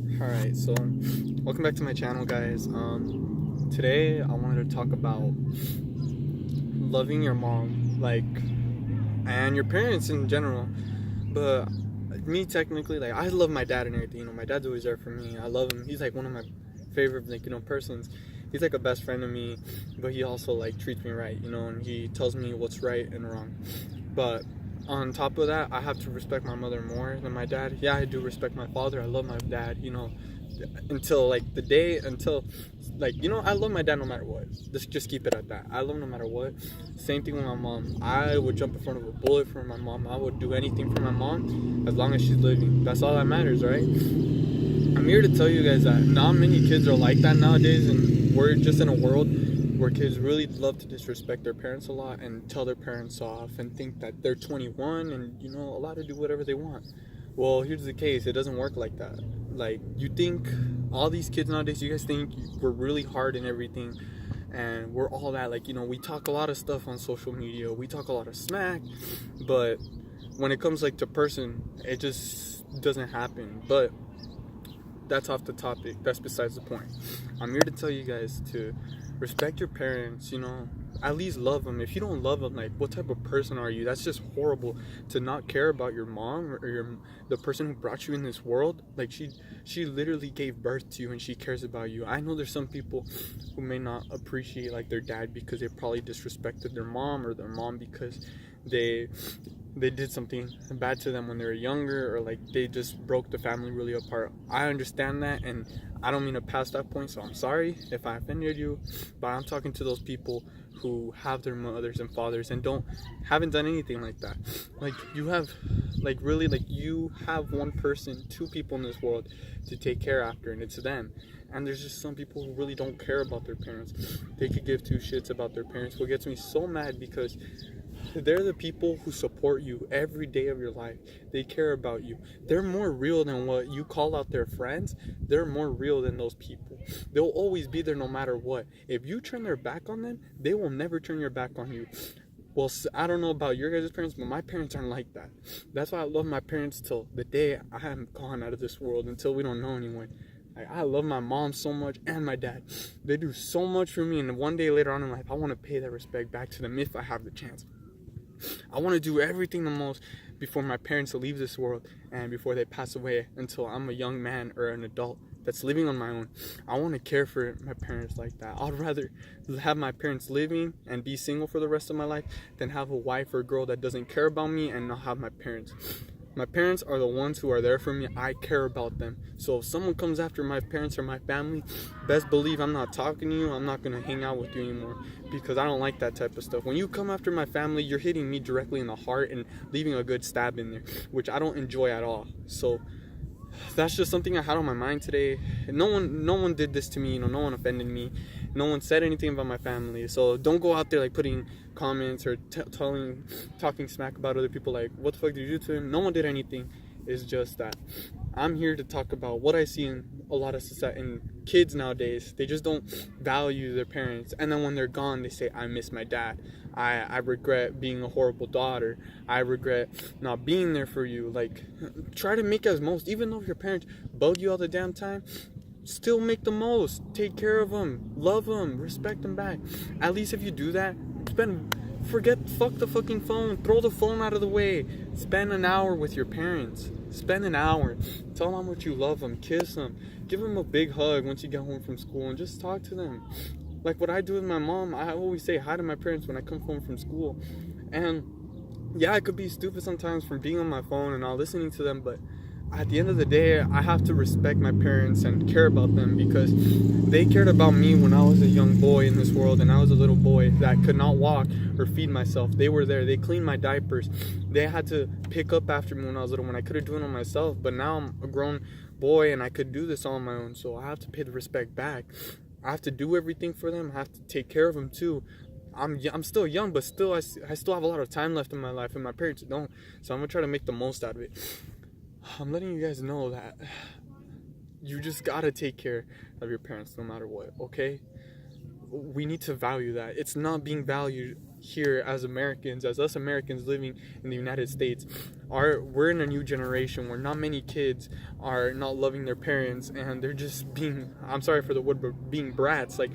Alright, so welcome back to my channel, guys. Today I wanted to talk about loving your mom, and your parents in general. But me, technically, I love my dad and everything. My dad's always there for me. I love him. He's like one of my favorite, persons. He's like a best friend to me, but he also treats me right, and he tells me what's right and wrong. But on top of that, I have to respect my mother more than my dad. Yeah, I do respect my father. I love my dad, until the day until I love my dad no matter what. Just keep it at that. I love him no matter what. Same thing with my mom. I would jump in front of a bullet for my mom. I would do anything for my mom as long as she's living. That's all that matters, right? I'm here to tell you guys that not many kids are like that nowadays, and we're just in a world where kids really love to disrespect their parents a lot and tell their parents off and think that they're 21 and allowed to do whatever they want. Well, here's the case. It doesn't work like that. You think all these kids nowadays, you guys think we're really hard and everything, and we're all that. We talk a lot of stuff on social media. We talk a lot of smack, but when it comes to person, it just doesn't happen. But that's off the topic. That's besides the point. I'm here to tell you guys to respect your parents, at least love them. If you don't love them, what type of person are you? That's just horrible to not care about your mom or the person who brought you in this world. She literally gave birth to you and she cares about you. I know there's some people who may not appreciate their dad because they probably disrespected their mom, or their mom because they did something bad to them when they were younger, or they just broke the family really apart. I understand that, and I don't mean to pass that point, so I'm sorry if I offended you, but I'm talking to those people who have their mothers and fathers and haven't done anything like that. You have you have one person, two people in this world to take care after, and it's them. And there's just some people who really don't care about their parents. They could give two shits about their parents. What gets me so mad, because they're the people who support you every day of your life. They care about you. They're more real than what you call out their friends. They're more real than those people. They'll always be there no matter what. If you turn their back on them, they will never turn your back on you. Well, I don't know about your guys' parents, but my parents aren't like that. That's why I love my parents till the day I am gone out of this world, until we don't know anyone. I love my mom so much, and my dad. They do so much for me, and one day later on in life, I want to pay that respect back to them if I have the chance. I want to do everything the most before my parents leave this world and before they pass away, until I'm a young man or an adult that's living on my own. I want to care for my parents like that. I'd rather have my parents living and be single for the rest of my life than have a wife or a girl that doesn't care about me and not have my parents. My parents are the ones who are there for me. I care about them. So if someone comes after my parents or my family, best believe I'm not talking to you. I'm not going to hang out with you anymore, because I don't like that type of stuff. When you come after my family, you're hitting me directly in the heart and leaving a good stab in there, which I don't enjoy at all. So that's just something I had on my mind today. No one did this to me. No one offended me. No one said anything about my family. So don't go out there putting comments or talking smack about other people. What the fuck did you do to him? No one did anything. It's just that I'm here to talk about what I see in a lot of society, in kids nowadays. They just don't value their parents, and then when they're gone, they say, "I miss my dad. I regret being a horrible daughter. I regret not being there for you." Try to make as most, even though your parents bug you all the damn time. Still make the most. Take care of them. Love them. Respect them back. At least if you do that, fuck the fucking phone. Throw the phone out of the way. Spend an hour with your parents. Spend an hour. Tell them how much you love them. Kiss them. Give them a big hug once you get home from school, and just talk to them. Like what I do with my mom, I always say hi to my parents when I come home from school. And yeah, I could be stupid sometimes from being on my phone and not listening to them, but at the end of the day, I have to respect my parents and care about them, because they cared about me when I was a young boy in this world, and I was a little boy that could not walk or feed myself. They were there. They cleaned my diapers. They had to pick up after me when I was little, when I could have done it myself. But now I'm a grown boy and I could do this all on my own, so I have to pay the respect back. I have to do everything for them. I have to take care of them too. I'm still young, but still I still have a lot of time left in my life, and my parents don't. So I'm gonna try to make the most out of it. I'm letting you guys know that you just gotta take care of your parents no matter what, okay? We need to value that. It's not being valued here as Americans, as us Americans living in the United States, we're in a new generation where not many kids are not loving their parents, and they're just being, I'm sorry for the word, but being brats. Like,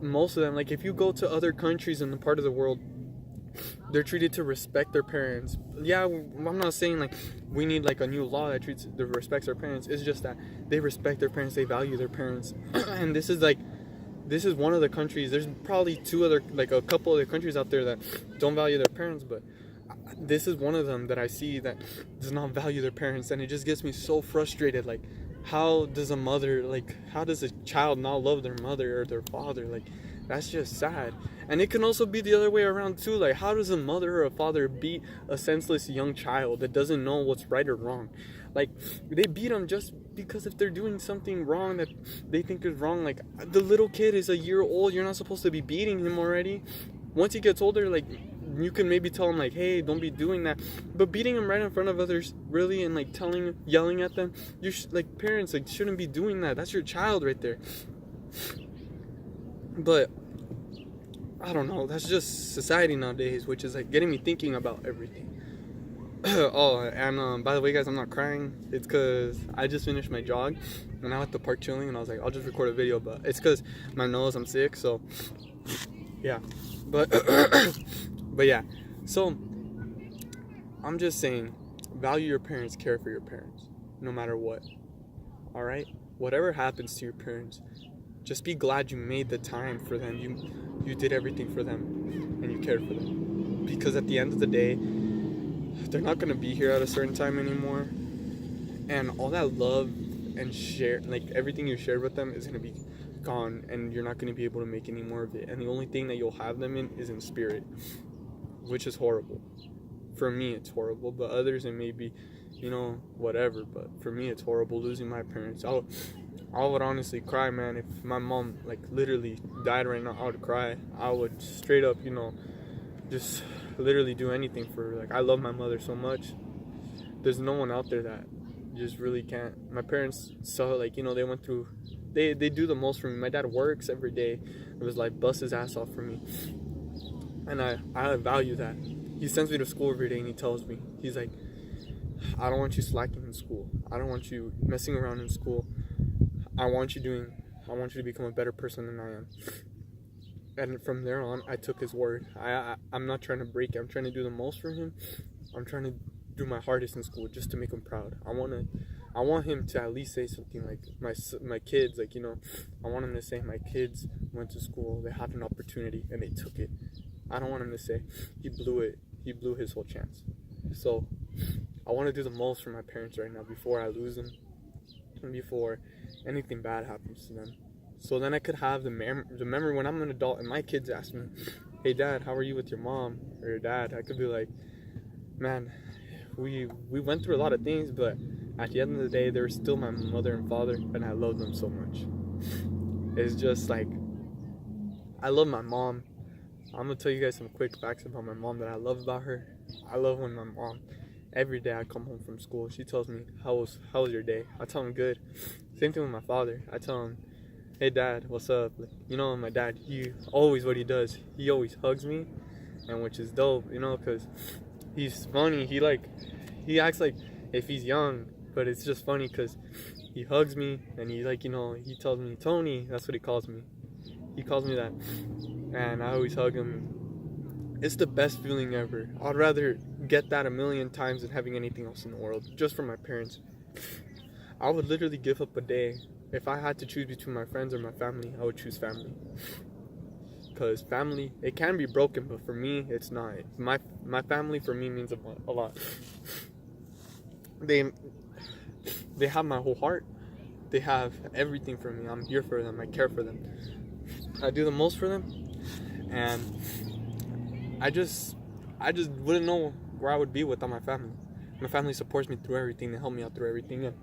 most of them, like, if you go to other countries in the part of the world, they're treated to respect their parents. Yeah, I'm not saying like we need like a new law that respects their parents. It's just that they respect their parents, they value their parents. And this is one of the countries. There's probably a couple other countries out there that don't value their parents, but this is one of them that I see that does not value their parents, and it just gets me so frustrated. Like, how does a child not love their mother or their father? Like, that's just sad. And it can also be the other way around too. Like, how does a mother or a father beat a senseless young child that doesn't know what's right or wrong? Like, they beat them just because if they're doing something wrong that they think is wrong. Like, the little kid is a year old, you're not supposed to be beating him already. Once he gets older, like, you can maybe tell him like, hey, don't be doing that. But beating him right in front of others, really, and like yelling at them, like, parents, like, shouldn't be doing that. That's your child right there. But I don't know, that's just society nowadays, which is like getting me thinking about everything. Oh, and by the way, guys, I'm not crying. It's because I just finished my jog and I'm at the park chilling, and I was like, I'll just record a video. But it's because my nose, I'm sick, so yeah. But but yeah, so I'm just saying, value your parents, care for your parents, no matter what. All right, whatever happens to your parents, just be glad you made the time for them. You did everything for them, and you cared for them. Because at the end of the day, they're not gonna be here at a certain time anymore, and all that love and share, like everything you shared with them, is gonna be gone, and you're not gonna be able to make any more of it. And the only thing that you'll have them in is in spirit, which is horrible. For me, it's horrible, but others, it may be, whatever. But for me, it's horrible losing my parents. I would honestly cry, man. If my mom, like, literally died right now, I would cry. I would straight up, just literally do anything for her. Like, I love my mother so much. There's no one out there that just really can't. My parents saw, like, they went through, they do the most for me. My dad works every day. It was like, busts his ass off for me. And I value that. He sends me to school every day, and he tells me, he's like, I don't want you slacking in school. I don't want you messing around in school. I want you to become a better person than I am. And from there on, I took his word. I'm not trying to break it. I'm trying to do the most for him. I'm trying to do my hardest in school just to make him proud. I want him to at least say something like, my kids, like, I want him to say, my kids went to school, they had an opportunity, and they took it. I don't want him to say, he blew it. He blew his whole chance. So I want to do the most for my parents right now before I lose them, and before anything bad happens to them. So then I could have the memory when I'm an adult and my kids ask me, hey, Dad, how are you with your mom or your dad? I could be like, man, we went through a lot of things, but at the end of the day, they're still my mother and father, and I love them so much. It's just like, I love my mom. I'm going to tell you guys some quick facts about my mom that I love about her. I love when my mom, every day I come home from school, she tells me, how was your day? I tell him good. Same thing with my father. I tell him, hey, Dad, what's up? My dad, what he does, he always hugs me, and which is dope, because he's funny. He acts like if he's young, but it's just funny because he hugs me, and he he tells me, Tony, that's what he calls me. He calls me that, and I always hug him. It's the best feeling ever. I'd rather get that a million times than having anything else in the world, just for my parents. I would literally give up a day. If I had to choose between my friends or my family, I would choose family. Because family, it can be broken, but for me, it's not. My family, for me, means a lot. They have my whole heart. They have everything for me. I'm here for them. I care for them. I do the most for them. And I just wouldn't know where I would be without my family. My family supports me through everything. They help me out through everything. And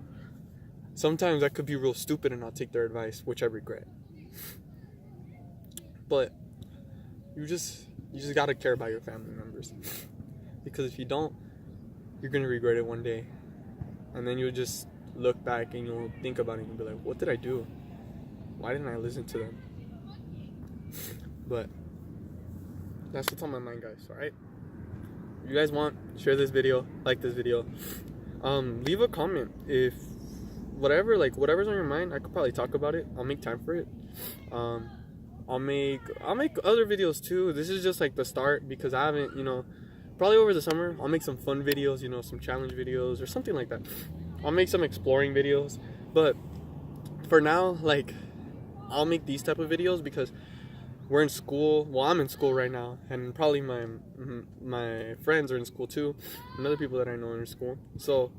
sometimes I could be real stupid and not take their advice, which I regret. But you just gotta care about your family members. Because if you don't, you're gonna regret it one day. And then you'll just look back and you'll think about it and be like, what did I do? Why didn't I listen to them? But That's what's on my mind, guys. All right. If you guys want, share this video, like this video. Leave a comment if whatever's on your mind. I could probably talk about it. I'll make time for it. I'll make other videos too. This is just like the start because I haven't, probably over the summer I'll make some fun videos, some challenge videos or something like that. I'll make some exploring videos, but for now, like, I'll make these type of videos because we're in school. Well, I'm in school right now, and probably my friends are in school too, and other people that I know are in school. So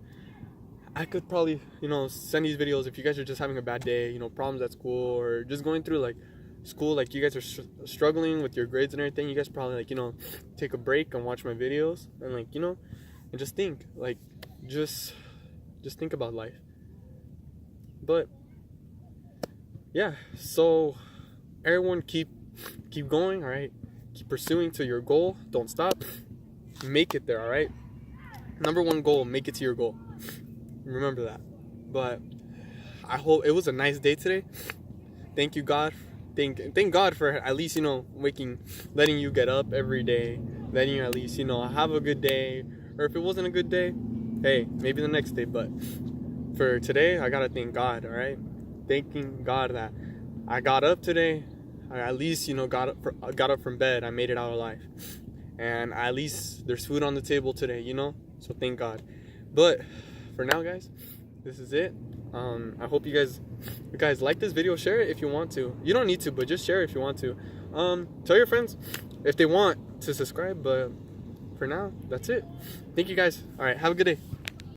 I could probably, send these videos if you guys are just having a bad day, problems at school, or just going through like school, like you guys are struggling with your grades and everything. You guys probably like, take a break and watch my videos and like, and just think, like, just think about life. But yeah, so everyone keep going, all right? Keep pursuing to your goal. Don't stop. Make it there, all right? Number one goal, make it to your goal. Remember that. But I hope it was a nice day today. Thank you, God. Thank God for at least, letting you get up every day, letting you at least, have a good day. Or if it wasn't a good day, hey, maybe the next day. But for today, I gotta thank God, all right? Thanking God that I got up today. I at least, got up from bed. I made it out alive. And at least there's food on the table today, So thank God. But for now, guys, this is it. I hope you guys like this video. Share it if you want to. You don't need to, but just share it if you want to. Tell your friends if they want to subscribe. But for now, that's it. Thank you, guys. All right, have a good day.